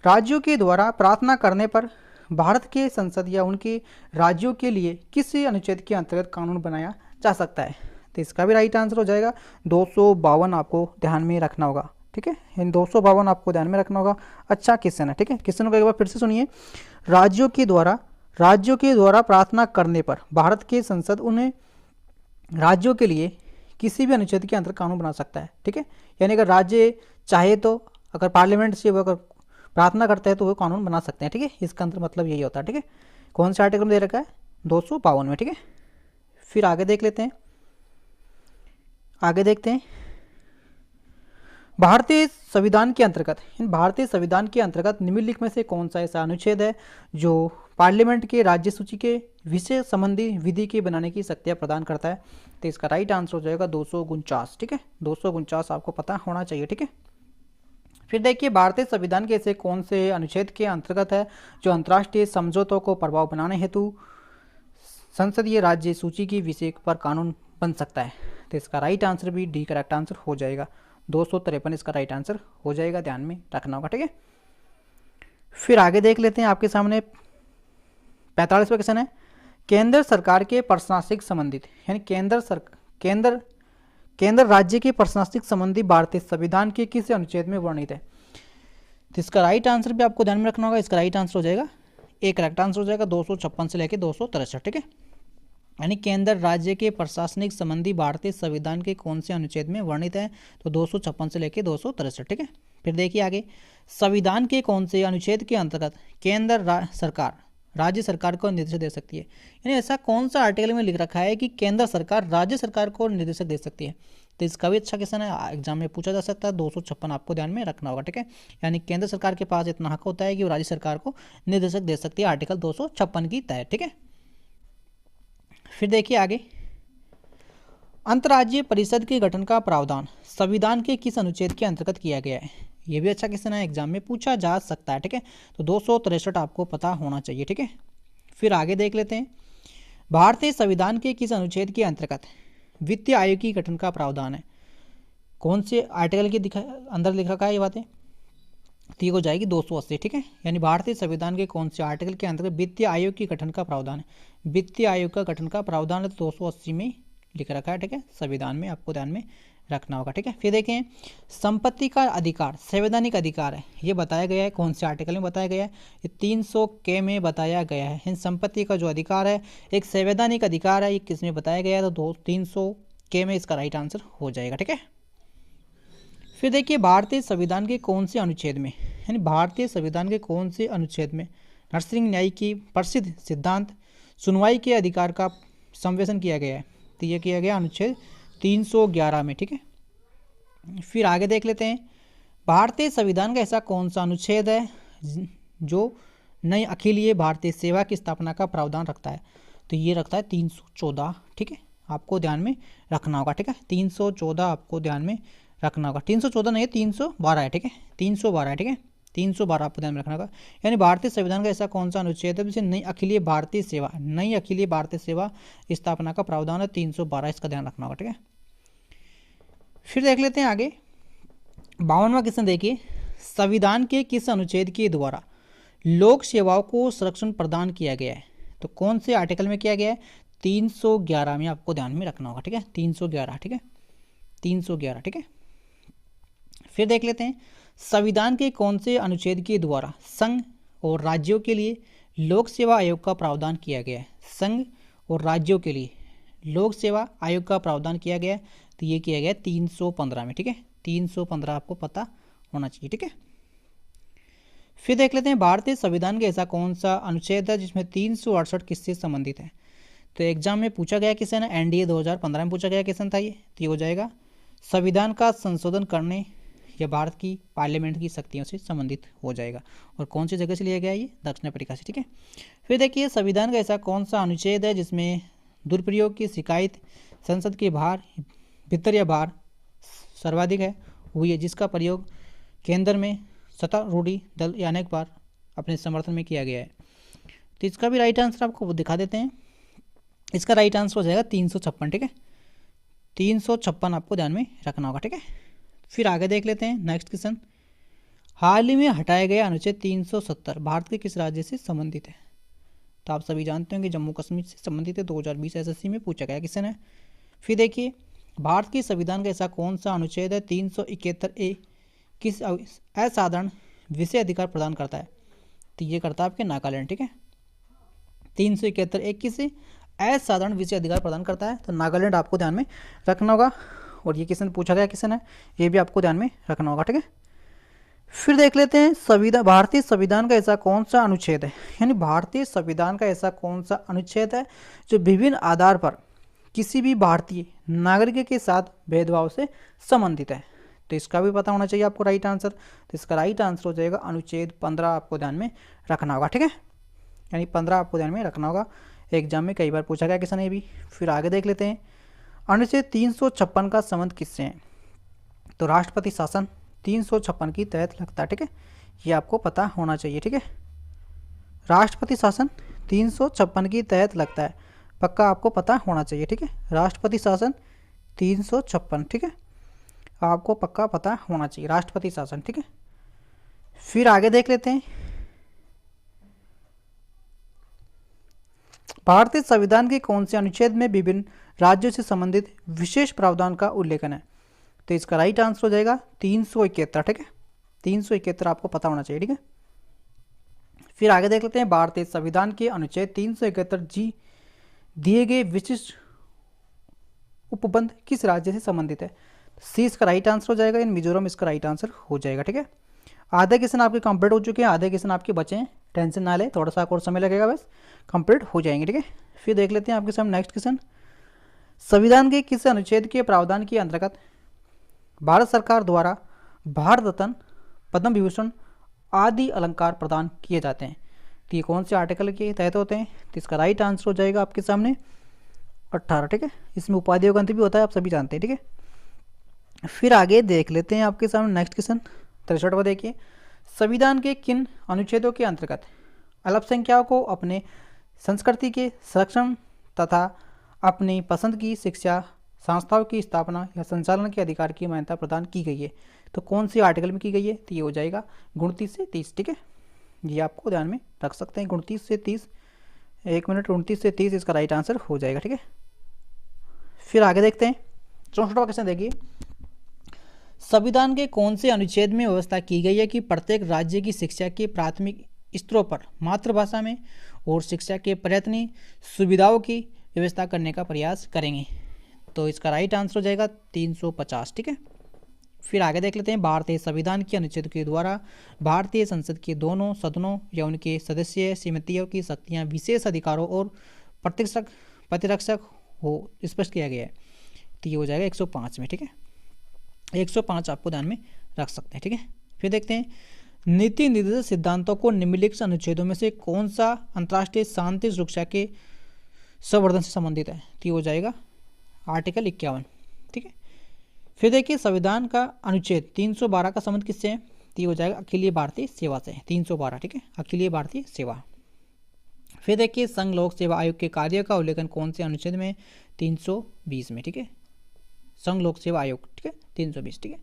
राज्यों के द्वारा प्रार्थना करने पर भारत के संसद या उनके राज्यों के लिए किस अनुच्छेद के अंतर्गत कानून बनाया जा सकता है। तो इसका भी राइट आंसर हो जाएगा 252 आपको ध्यान में रखना होगा, ठीक है। इन 252 आपको ध्यान में रखना होगा, अच्छा क्वेश्चन है, ठीक है। क्वेश्चन को एक बार फिर से सुनिए, राज्यों के द्वारा प्रार्थना करने पर भारत के संसद उन्हें राज्यों के लिए किसी भी अनुच्छेद के अंतर्गत कानून बना सकता है, ठीक है। यानी अगर राज्य चाहे तो अगर पार्लियामेंट से अगर प्रार्थना करते हैं तो वो कानून बना सकते हैं, ठीक है। इसका अंतर मतलब यही होता है, ठीक है। कौन से आर्टिकल में दे रखा है 252 में, ठीक है। फिर आगे देख लेते हैं, आगे देखते हैं, भारतीय संविधान के अंतर्गत निम्नलिखित में से कौन सा ऐसा अनुच्छेद है जो पार्लियामेंट के राज्य सूची के विषय संबंधी विधि के बनाने की शक्तियां प्रदान करता है। तो इसका राइट आंसर हो जाएगा 249, ठीक है। 249 आपको पता होना चाहिए, ठीक है। फिर देखिए, भारतीय संविधान के ऐसे कौन से अनुच्छेद के अंतर्गत है जो अंतर्राष्ट्रीय समझौतों को प्रभाव बनाने हेतु संसदीय राज्य सूची की विषय पर कानून बन सकता है। तो इसका राइट आंसर भी डी करेक्ट आंसर हो जाएगा, 253 इसका राइट आंसर हो जाएगा, ध्यान में रखना होगा, ठीक है। फिर आगे देख लेते हैं, आपके सामने 45वां क्वेश्चन है, केंद्र सरकार के प्रशासनिक संबंधित यानी केंद्र राज्य के प्रशासनिक संबंधी भारतीय संविधान के किस अनुच्छेद में वर्णित है। तो इसका राइट आंसर भी आपको ध्यान में रखना होगा, इसका राइट आंसर हो जाएगा एक करेक्ट आंसर हो जाएगा 256 से लेकर 263, ठीक है। यानी केंद्र राज्य के प्रशासनिक संबंधी भारतीय संविधान के कौन से अनुच्छेद में वर्णित है, तो 256 से लेकर 263, ठीक है। फिर देखिए आगे, संविधान के कौन से अनुच्छेद के अंतर्गत केंद्र सरकार राज्य सरकार को निर्देश दे सकती है। यानी ऐसा कौन सा आर्टिकल में लिख रखा है कि केंद्र सरकार राज्य सरकार को निर्देशक दे सकती है। तो इसका भी अच्छा क्वेश्चन है, एग्जाम में पूछा जा सकता है, 256 आपको ध्यान में रखना होगा, ठीक है। यानी केंद्र सरकार के पास इतना हक होता है कि वो राज्य सरकार को निर्देशक दे सकती है, आर्टिकल 256 की तहत, ठीक है। फिर देखिए आगे, अंतर्राज्यीय परिषद के गठन का प्रावधान संविधान के किस अनुच्छेद के अंतर्गत किया गया है। ये भी अच्छा क्वेश्चन है, एग्जाम में पूछा जा सकता है, ठीक है। तो 263 आपको पता होना चाहिए, ठीक है। फिर आगे देख लेते हैं, भारतीय संविधान के किस अनुच्छेद के अंतर्गत वित्तीय आयोग की गठन का प्रावधान है। कौन से आर्टिकल के अंदर लिख रखा है ये बातें, तो ये हो जाएगी 280, ठीक है। यानी भारतीय संविधान के कौन से आर्टिकल के अंतर्गत वित्तीय आयोग की गठन का प्रावधान है। वित्तीय आयोग का गठन का प्रावधान है 280 में लिख रखा है, ठीक है। संविधान में आपको ध्यान में रखना होगा, ठीक है। फिर देखें, संपत्ति का अधिकार संवैधानिक अधिकार है, ये बताया गया है कौन से आर्टिकल में बताया गया है, ये 300 में बताया गया है। इन संपत्ति का जो अधिकार है एक संवैधानिक अधिकार है, ये किस में बताया गया है, तो 300 में इसका राइट आंसर हो जाएगा, ठीक है। फिर देखिए, भारतीय संविधान के कौन से अनुच्छेद में यानी भारतीय संविधान के कौन से अनुच्छेद में नरसिंह न्याय की प्रसिद्ध सिद्धांत सुनवाई के अधिकार का संवेदन किया गया है। तो यह किया गया अनुच्छेद 311 में, ठीक है। फिर आगे देख लेते हैं, भारतीय संविधान का ऐसा कौन सा अनुच्छेद है जो नई अखिलीय भारतीय सेवा की स्थापना का प्रावधान रखता है। तो ये रखता है 314, ठीक है। आपको ध्यान में रखना होगा, ठीक है। 314 आपको ध्यान में रखना होगा, 314 नहीं है 312 है, ठीक है। 312 है, ठीक है। 312 आपको ध्यान में रखना होगा। यानी भारतीय संविधान का ऐसा कौन सा अनुच्छेद है जिसे नई अखिलीय भारतीय सेवा स्थापना का प्रावधान है 312, इसका ध्यान रखना होगा, ठीक है। फिर देख लेते हैं आगे, 52वां क्वेश्चन देखिए, संविधान के किस अनुच्छेद के द्वारा लोक सेवाओं को संरक्षण प्रदान किया गया है। तो कौन से आर्टिकल में किया गया है, 311 में आपको ध्यान में रखना होगा, ठीक है। 311, ठीक है। 311, ठीक है। फिर देख लेते हैं, संविधान के कौन से अनुच्छेद के द्वारा संघ और राज्यों के लिए लोक सेवा आयोग का प्रावधान किया गया है। संघ और राज्यों के लिए लोक सेवा आयोग का प्रावधान किया गया है? तो ये किया गया 315 में, ठीक है। 315 आपको पता होना चाहिए, ठीक है। फिर देख लेते हैं भारतीय संविधान का ऐसा कौन सा अनुच्छेद है जिसमें 368 किससे संबंधित है? तो एग्जाम में पूछा गया क्वेश्चन है, एनडीए 2015 में पूछा गया क्वेश्चन था ये। तो ये हो जाएगा संविधान का संशोधन करने या भारत की पार्लियामेंट की शक्तियों से संबंधित हो जाएगा। और कौन सी जगह से लिया गया ये? दक्षिण अफ्रीका से, ठीक है। फिर देखिए संविधान का ऐसा कौन सा अनुच्छेद है जिसमें दुरुपयोग की शिकायत संसद के बाहर भीतर या बाहर सर्वाधिक है हुई है, जिसका प्रयोग केंद्र में सत्तारूढ़ दल या अनेक बार अपने समर्थन में किया गया है? तो इसका भी राइट आंसर आपको दिखा देते हैं। इसका राइट आंसर हो जाएगा 356, ठीक है। 356 आपको ध्यान में रखना होगा, ठीक है। फिर आगे देख लेते हैं नेक्स्ट क्वेश्चन। हाल ही में हटाया गया अनुच्छेद 370 भारत के किस राज्य से संबंधित है? तो आप सभी जानते हैं कि जम्मू कश्मीर से संबंधित है। 2020 एसएससी में पूछा गया क्वेश्चन है। फिर देखिए भारत के संविधान का ऐसा कौन सा अनुच्छेद है 371A किस असाधारण विषय अधिकार प्रदान करता है? तो ये करता है आपके नागालैंड, ठीक है। 371A किस असाधारण विषय अधिकार प्रदान करता है? तो नागालैंड आपको ध्यान में रखना होगा। और ये क्वेश्चन पूछा गया क्वेश्चन है, ये भी आपको ध्यान में रखना होगा, ठीक है। फिर देख लेते हैं संविधान, भारतीय संविधान का ऐसा कौन सा अनुच्छेद है, यानी भारतीय संविधान का ऐसा कौन सा अनुच्छेद है जो विभिन्न आधार पर किसी भी भारतीय नागरिक के साथ भेदभाव से संबंधित है? तो इसका भी पता होना चाहिए आपको राइट आंसर। तो इसका राइट आंसर हो जाएगा अनुच्छेद 15 आपको ध्यान में रखना होगा, ठीक है। यानी 15 आपको ध्यान में रखना होगा, एग्जाम में कई बार पूछा गया क्वेश्चन है भी। फिर आगे देख लेते हैं अनुच्छेद 356 का संबंध किससे है? तो राष्ट्रपति शासन 356 की तहत लगता है, ठीक है। ये आपको पता होना चाहिए, ठीक है। राष्ट्रपति शासन 356 की तहत लगता है, पक्का आपको पता होना चाहिए, ठीक है। राष्ट्रपति शासन 356, ठीक है, आपको पक्का पता होना चाहिए राष्ट्रपति शासन, ठीक है। फिर आगे देख लेते हैं भारतीय संविधान के कौन से अनुच्छेद में विभिन्न राज्यों से संबंधित विशेष प्रावधान का उल्लेखन है? तो इसका राइट आंसर हो जाएगा 371, ठीक है। 371 आपको पता होना चाहिए, ठीक है। फिर आगे देख लेते हैं भारतीय संविधान के अनुच्छेद 371G दिए गए विशिष्ट उपबंध किस राज्य से संबंधित है? सी इसका राइट आंसर हो जाएगा, इन मिजोरम इसका राइट आंसर हो जाएगा, ठीक है। आधे क्वेश्चन आपके कंप्लीट हो चुके हैं, आधे क्वेश्चन आपके बचे हैं, टेंशन ना ले, थोड़ा सा और समय लगेगा, बस कंप्लीट हो जाएंगे, ठीक है। फिर देख लेते हैं आपके सामने नेक्स्ट क्वेश्चन। संविधान के किस अनुच्छेद के प्रावधान के अंतर्गत भारत सरकार द्वारा भारत रत्न, पद्म विभूषण आदि अलंकार प्रदान किए जाते हैं? तो ये कौन से आर्टिकल के तहत होते हैं? तो इसका राइट आंसर हो जाएगा आपके सामने 18, ठीक है। इसमें उपाधियों का अंत भी होता है, आप सभी जानते हैं, ठीक है। फिर आगे देख लेते हैं आपके सामने नेक्स्ट क्वेश्चन 63 देखिए। संविधान के किन अनुच्छेदों के अंतर्गत अल्पसंख्यकों को अपने संस्कृति के संरक्षण तथा अपनी पसंद की शिक्षा संस्थाओं की स्थापना या संचालन के अधिकार की मान्यता प्रदान की गई है? तो कौन सी आर्टिकल में की गई है? तो ये हो जाएगा 29 से 30, ठीक है। ये आपको ध्यान में रख सकते हैं, 29 से 30, 1 मिनट, 29 से 30 इसका राइट आंसर हो जाएगा, ठीक है। फिर आगे देखते हैं 64वां क्वेश्चन देखिए। संविधान के कौन से अनुच्छेद में व्यवस्था की गई है कि प्रत्येक राज्य की शिक्षा के प्राथमिक स्तरों पर मातृभाषा में और शिक्षा के पर्याप्त सुविधाओं की व्यवस्था करने का प्रयास करेंगे? तो इसका राइट आंसर हो जाएगा 350, ठीक है। फिर आगे देख लेते हैं भारतीय संविधान के अनुच्छेद के द्वारा भारतीय संसद के दोनों सदनों या उनके सदस्य समितियों की शक्तियां विशेष अधिकारों और प्रतिरक्षक हो स्पष्ट किया गया है? तो ये हो जाएगा 105 में, ठीक है। 105 आपको ध्यान में रख सकते हैं, ठीक है। फिर देखते हैं नीति निर्देशक सिद्धांतों को निम्नलिखित अनुच्छेदों में से कौन सा अंतर्राष्ट्रीय शांति सुरक्षा के संवर्धन से संबंधित है? तो ये हो जाएगा आर्टिकल 51, ठीक है। फिर देखिए संविधान का अनुच्छेद 312 का संबंध किससे है? तो ये हो जाएगा अखिलीय भारतीय सेवा से, 312, ठीक है, अखिलीय भारतीय सेवा। फिर देखिए संघ लोक सेवा आयोग के कार्य का उल्लेखन कौन से अनुच्छेद में? 320 में, ठीक है। संघ लोक सेवा आयोग, ठीक है, 320, ठीक है।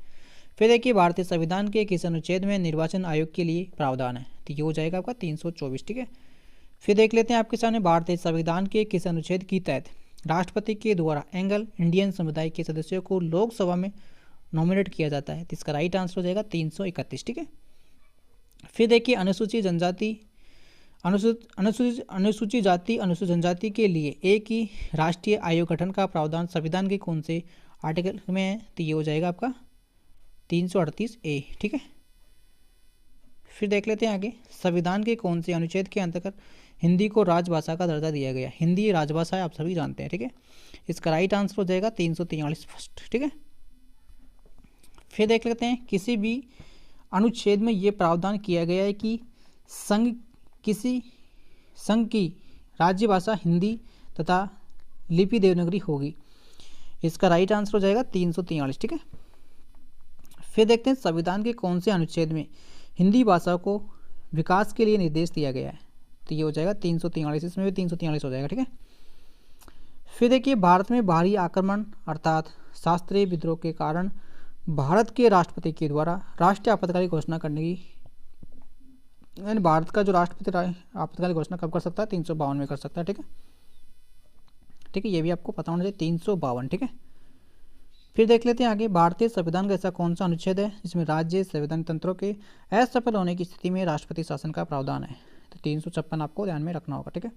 फिर देखिए भारतीय संविधान के किस अनुच्छेद में निर्वाचन आयोग के लिए प्रावधान है? तो ये हो जाएगा आपका 324, ठीक है। फिर देख लेते हैं आपके सामने भारतीय संविधान के किस अनुच्छेद की तहत राष्ट्रपति के द्वारा एंग्लो इंडियन समुदाय के सदस्यों को लोकसभा में नॉमिनेट किया जाता है? तो इसका राइट आंसर हो जाएगा 331, ठीक है। फिर देखिए अनुसूचित जनजाति अनुसूचित जाति अनुसूचित जनजाति के लिए एक ही राष्ट्रीय आयोग गठन का प्रावधान संविधान के कौन से आर्टिकल में है? तो ये हो जाएगा आपका 338A। ठीक है, फिर देख लेते हैं आगे, संविधान के कौन से अनुच्छेद के अंतर्गत हिंदी को राजभाषा का दर्जा दिया गया? हिंदी राजभाषा है, आप सभी जानते हैं। ठीक है, इसका राइट आंसर हो जाएगा 343 फर्स्ट। ठीक है, फिर देख लेते हैं, किसी भी अनुच्छेद में ये प्रावधान किया गया है कि किसी संघ की राज्य भाषा हिंदी तथा लिपि देवनागरी होगी। इसका राइट आंसर हो जाएगा 343। ठीक है, फिर देखते हैं, संविधान के कौन से अनुच्छेद में हिंदी भाषा को विकास के लिए निर्देश दिया गया है? तो ये हो जाएगा 343, इसमें भी 343 हो जाएगा। ठीक है, फिर देखिए, भारत में बाहरी आक्रमण अर्थात शास्त्रीय विद्रोह के कारण भारत के राष्ट्रपति के द्वारा राष्ट्रीय आपातकाल घोषणा करने की, यानी भारत का जो राष्ट्रपति आपातकाल घोषणा कब कर सकता है? 352 में कर सकता है। ठीक है, ठीक है, ये भी आपको पता होना चाहिए, 352। ठीक है, फिर देख लेते हैं आगे, भारतीय संविधान का ऐसा कौन सा अनुच्छेद है जिसमें राज्य संविधान तंत्रों के असफल होने की स्थिति में राष्ट्रपति शासन का प्रावधान है? तो 356 आपको ध्यान में रखना होगा। ठीक है,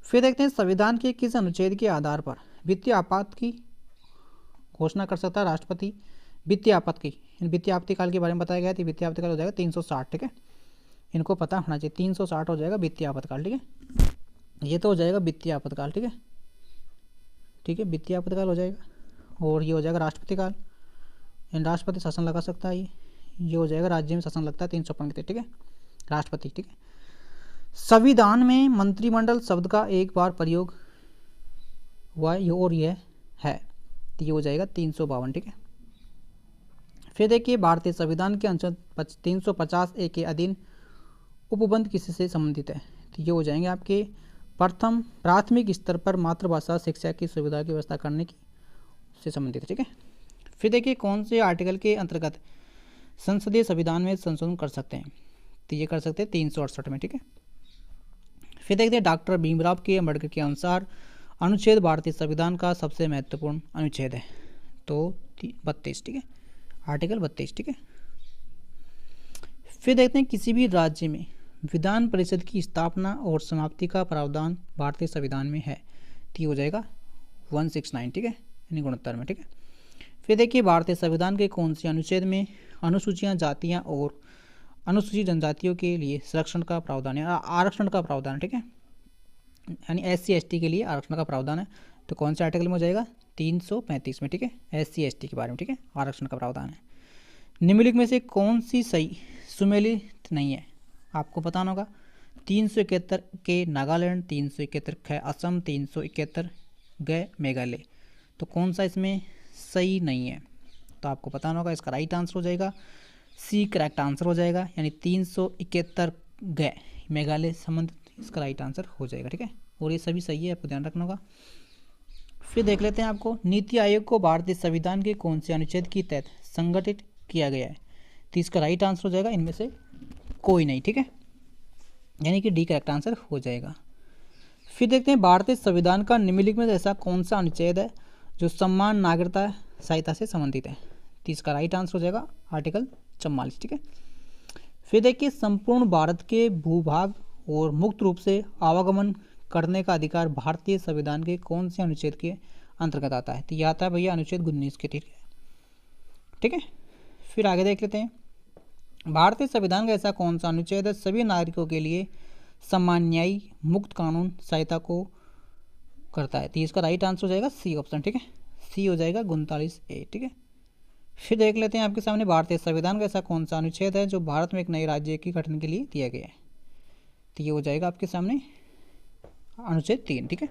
फिर देखते हैं, संविधान के किस अनुच्छेद के आधार पर वित्तीय आपात की घोषणा कर सकता है राष्ट्रपति? वित्तीय आपात की, वित्तीय आपातकाल के बारे में बताया गया, तो वित्तीय आपातकाल हो जाएगा 360। ठीक है, इनको पता होना चाहिए, 360 हो जाएगा वित्तीय आपातकाल। ठीक है, ये तो हो जाएगा वित्तीय आपातकाल। ठीक है, ठीक है, वित्तीय आपातकाल हो जाएगा, और ये हो जाएगा राष्ट्रपति काल, राष्ट्रपति शासन लगा सकता है। ये हो जाएगा राज्य में शासन लगता है 355। ठीक है, राष्ट्रपति। ठीक है, संविधान में मंत्रिमंडल शब्द का एक बार प्रयोग हुआ और यह है, तो ये हो जाएगा 352। ठीक है, फिर देखिए, भारतीय संविधान के अनुच्छेद 350A के अधीन उपबंध किससे संबंधित है? तो ये हो जाएंगे आपके प्रथम प्राथमिक स्तर पर मातृभाषा शिक्षा की सुविधा की व्यवस्था करने की से संबंधित है। ठीक है, फिर देखिए, कौन से आर्टिकल के अंतर्गत संसदीय संविधान में संशोधन कर सकते हैं? तो ये कर सकते हैं 368 में। ठीक है, फिर देखते हैं, डॉक्टर भीमराव के अम्बेडकर के अनुसार अनुच्छेद भारतीय संविधान का सबसे महत्वपूर्ण अनुच्छेद है? तो 32। ठीक है, आर्टिकल 32। ठीक है, फिर देखते हैं, किसी भी राज्य में विधान परिषद की स्थापना और समाप्ति का प्रावधान भारतीय संविधान में है? तो हो जाएगा 169। ठीक है, यानी 69 में। ठीक है, फिर देखिए, भारतीय संविधान के कौन से अनुच्छेद में अनुसूचियां जातियां और अनुसूचित जनजातियों के लिए संरक्षण का प्रावधान है, आरक्षण का प्रावधान? ठीक है, यानी SC ST के लिए आरक्षण का प्रावधान है। तो कौन से आर्टिकल में हो जाएगा? 335 में। ठीक है, SC ST के बारे में। ठीक है, आरक्षण का प्रावधान है। निम्नलिखित में से कौन सी सही सुमेलित नहीं है? आपको बताना होगा। 371 के नागालैंड, 371 ख असम, 371 ग मेघालय। तो कौन सा इसमें सही नहीं है? तो आपको बताना होगा। इसका राइट आंसर हो जाएगा C करेक्ट आंसर हो जाएगा, यानी 371 ग मेघालय संबंधित इसका राइट आंसर हो जाएगा। ठीक है, और ये सभी सही है, आपको ध्यान रखना होगा। फिर देख लेते हैं आपको, नीति आयोग को भारतीय संविधान के कौन से अनुच्छेद के तहत संगठित किया गया है? तो इसका राइट आंसर हो जाएगा इनमें से कोई नहीं। ठीक है, यानी कि D करेक्ट आंसर हो जाएगा। फिर देखते हैं, भारतीय संविधान का निम्नलिखित में ऐसा कौन सा अनुच्छेद है जो सम्मान नागरिकता सहायता से संबंधित है? तो इसका राइट आंसर हो जाएगा आर्टिकल 44। ठीक है, फिर देखिए, संपूर्ण भारत के भूभाग और मुक्त रूप से आवागमन करने का अधिकार भारतीय संविधान के कौन से अनुच्छेद के अंतर्गत आता है? तो यह आता है भैया अनुच्छेद 19 के। ठीक है, फिर आगे देख लेते हैं, भारतीय संविधान का ऐसा कौन सा अनुच्छेद है सभी नागरिकों के लिए समान न्यायी मुक्त कानून सहायता को करता है? तो इसका राइट आंसर हो जाएगा C ऑप्शन। ठीक है, C हो जाएगा 39A। ठीक है, फिर देख लेते हैं आपके सामने, भारतीय संविधान का ऐसा कौन सा अनुच्छेद है जो भारत में एक नए राज्य के गठन के लिए दिया गया है? तो ये हो जाएगा आपके सामने अनुच्छेद 3। ठीक है,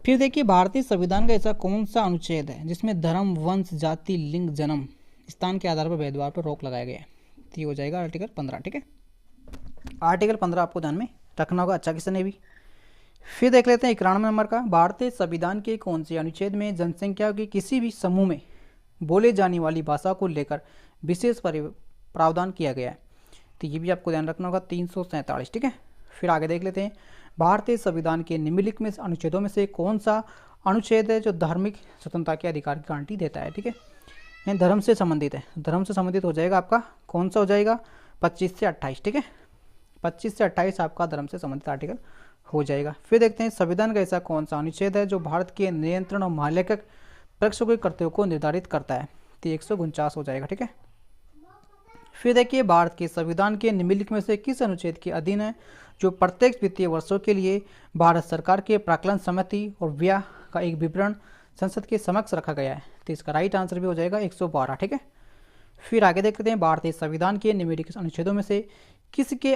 फिर देखिए, भारतीय संविधान का ऐसा कौन सा अनुच्छेद है जिसमें धर्म, वंश, जाति, लिंग, जन्म स्थान के आधार पर भेदभाव पर रोक लगाया गया है? तो ये हो जाएगा आर्टिकल 15। ठीक है, आर्टिकल 15 आपको ध्यान में रखना होगा, अच्छा किसी ने भी। फिर देख लेते हैं 91 नंबर का, भारतीय संविधान के कौन से अनुच्छेद में जनसंख्या के किसी भी समूह में बोले जाने वाली भाषा को लेकर विशेष प्रावधान किया गया है? तो ये भी आपको ध्यान रखना होगा, 347। ठीक है, फिर आगे देख लेते हैं, भारतीय संविधान के निम्नलिखित में अनुच्छेदों में से कौन सा अनुच्छेद है जो धार्मिक स्वतंत्रता के अधिकार की गारंटी देता है? ठीक है, धर्म से संबंधित है। धर्म से संबंधित हो जाएगा आपका कौन सा हो जाएगा? 25 से 28। ठीक है, 25 से 28 आपका धर्म से संबंधित आर्टिकल हो जाएगा। फिर देखते हैं संविधान का ऐसा कौन सा अनुच्छेद है जो भारत के नियंत्रण और महालेखक परीक्षकों के कर्तव्यों को निर्धारित करता है, तो 149 हो जाएगा। ठीक है। फिर देखिए भारत के संविधान के निम्नलिखित में से किस अनुच्छेद के अधीन है जो प्रत्येक वित्तीय वर्षों के लिए भारत सरकार के प्राक्कलन समिति और व्यय का एक विवरण संसद के समक्ष रखा गया है, तो इसका राइट आंसर भी हो जाएगा 112। ठीक है। फिर आगे देखते हैं भारतीय संविधान के निम्नलिखित अनुच्छेदों में से किसके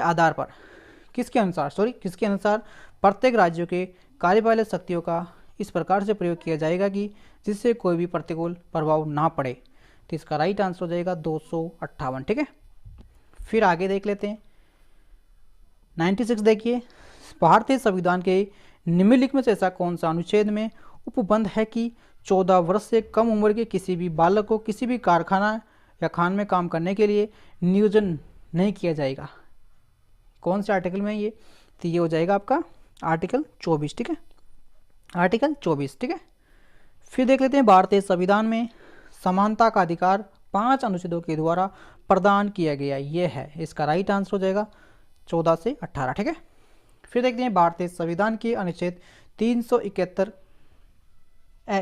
अनुसार प्रत्येक राज्यों के कार्यपालक शक्तियों का इस प्रकार से प्रयोग किया जाएगा कि जिससे कोई भी प्रतिकूल प्रभाव ना पड़े, तो इसका राइट आंसर हो जाएगा 258। ठीक है। फिर आगे देख लेते हैं 96। देखिए भारतीय संविधान के निम्नलिखित में से ऐसा कौन सा अनुच्छेद में उपबंध है कि 14 वर्ष से कम उम्र के किसी भी बालक को किसी भी कारखाना या खान में काम करने के लिए नियोजन नहीं किया जाएगा। कौन से आर्टिकल में ये, तो ये हो जाएगा आपका आर्टिकल 24। ठीक है, आर्टिकल 24। ठीक है। फिर देख लेते हैं भारतीय संविधान में समानता का अधिकार 5 अनुच्छेदों के द्वारा प्रदान किया गया ये है, इसका राइट आंसर हो जाएगा 14 से 18। ठीक है। फिर देखते हैं भारतीय संविधान के अनुच्छेद 371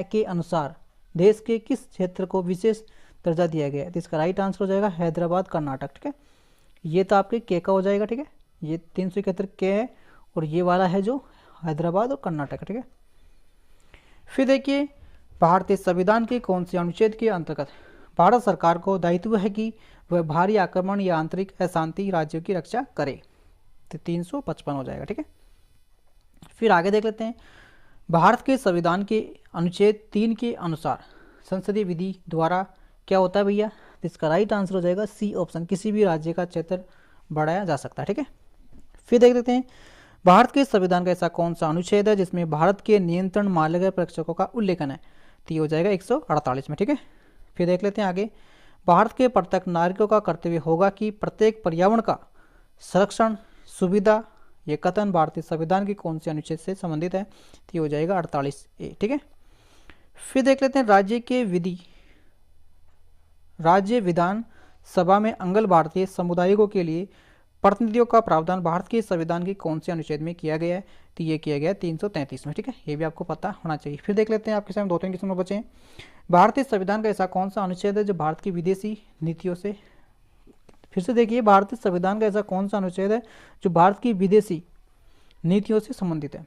के अनुसार देश के किस क्षेत्र को विशेष दर्जा दिया गया है, तो इसका राइट आंसर हो जाएगा हैदराबाद कर्नाटक। ठीक है, ये तो आपके के का हो जाएगा। ठीक है, ये 371 के है और ये वाला है जो हैदराबाद और कर्नाटक। ठीक है। फिर देखिए भारतीय संविधान के कौन से अनुच्छेद के अंतर्गत भारत सरकार को दायित्व है कि वह भारी आक्रमण या आंतरिक अशांति राज्यों की रक्षा करे, तो 355 हो जाएगा। ठीक है। फिर आगे देख लेते हैं भारत के संविधान के अनुच्छेद 3 के अनुसार संसदीय विधि द्वारा क्या होता है भैया, तो इसका राइट आंसर हो जाएगा सी ऑप्शन, किसी भी राज्य का क्षेत्र बढ़ाया जा सकता है। ठीक है। फिर देख लेते हैं भारत के संविधान का ऐसा कौन सा अनुच्छेद है जिसमें भारत के नियंत्रण मालक परीक्षकों का उल्लेखन है, तो ये हो जाएगा 148 में। ठीक है। फिर देख लेते हैं आगे भारत के प्रत्येक नागरिकों का कर्तव्य होगा कि प्रत्येक पर्यावरण का संरक्षण सुविधा, ये कथन भारतीय संविधान के कौन से अनुच्छेद से संबंधित है, तो ये हो जाएगा 48A। ठीक है। फिर देख लेते हैं राज्य विधान सभा में अंगल भारतीय समुदायों के लिए प्रतिनिधियों का प्रावधान भारत के संविधान के कौन से अनुच्छेद में किया गया है, तो ये किया गया है 333 में। ठीक है, ये भी आपको पता होना चाहिए। फिर देख लेते हैं आपके सामने 2-3 क्वेश्चन बचे हैं। भारतीय संविधान का ऐसा कौन सा अनुच्छेद है जो भारत की विदेशी नीतियों से, फिर से देखिए भारतीय संविधान का ऐसा कौन सा अनुच्छेद है जो भारत की विदेशी नीतियों से संबंधित है,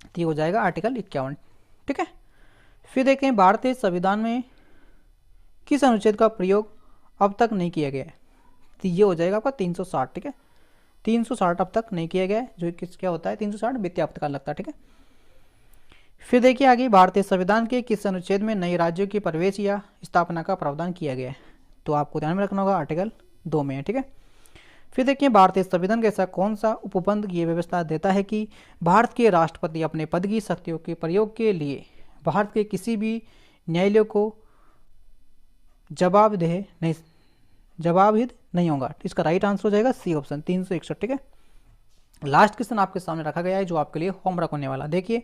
तो ये हो जाएगा आर्टिकल 51। ठीक है। फिर देखें भारतीय संविधान में किस अनुच्छेद का प्रयोग अब तक नहीं किया गया है, तो ये हो जाएगा आपका 360। ठीक है, 360 अब तक नहीं किया गया है, जो किस क्या होता है 360 वित्तीय आपातकाल लगता है। ठीक है। फिर देखिए आगे भारतीय संविधान के किस अनुच्छेद में नए राज्यों के प्रवेश या स्थापना का प्रावधान किया गया है, तो आपको ध्यान में रखना होगा आर्टिकल 2 में है। ठीक है। फिर देखिए भारतीय संविधान का ऐसा कौन सा उपबंध ये व्यवस्था देता है कि भारत के राष्ट्रपति अपने पद की शक्तियों के प्रयोग के लिए भारत के किसी भी न्यायालय को जवाबदेह नहीं होगा, इसका राइट आंसर हो जाएगा सी ऑप्शन 361। ठीक है। लास्ट क्वेश्चन आपके सामने रखा गया है जो आपके लिए होमवर्क होने वाला। देखिए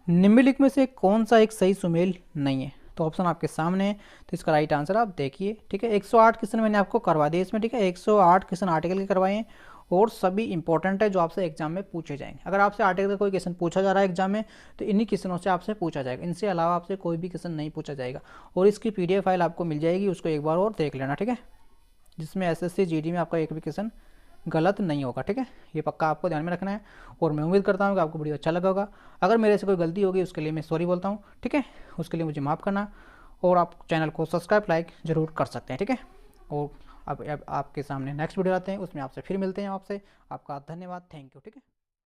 निम्नलिखित में से कौन सा एक सही सुमेल नहीं है, तो ऑप्शन आपके सामने है, तो इसका राइट आंसर आप देखिए। ठीक है, 108 क्वेश्चन मैंने आपको करवा दिए इसमें। ठीक है, 108 क्वेश्चन आर्टिकल के करवाए हैं और सभी इंपॉर्टेंट है जो आपसे एग्जाम में पूछे जाएंगे। अगर आपसे आर्टिकल का कोई क्वेश्चन पूछा जा रहा है एग्जाम में, तो इन्हीं क्वेश्चनों से आपसे पूछा जाएगा, इनसे अलावा आपसे कोई भी क्वेश्चन नहीं पूछा जाएगा। और इसकी PDF फाइल आपको मिल जाएगी, उसको एक बार और देख लेना। ठीक है, जिसमें SSC GD में आपका एक भी क्वेश्चन गलत नहीं होगा। ठीक है, ये पक्का आपको ध्यान में रखना है। और मैं उम्मीद करता हूँ कि आपको वीडियो अच्छा लगा होगा। अगर मेरे से कोई गलती होगी उसके लिए मैं सॉरी बोलता हूँ। ठीक है, उसके लिए मुझे माफ़ करना, और आप चैनल को सब्सक्राइब लाइक ज़रूर कर सकते हैं। ठीक है, और अब आपके सामने नेक्स्ट वीडियो आते हैं, उसमें आपसे फिर मिलते हैं। आपका धन्यवाद, थैंक यू। ठीक है।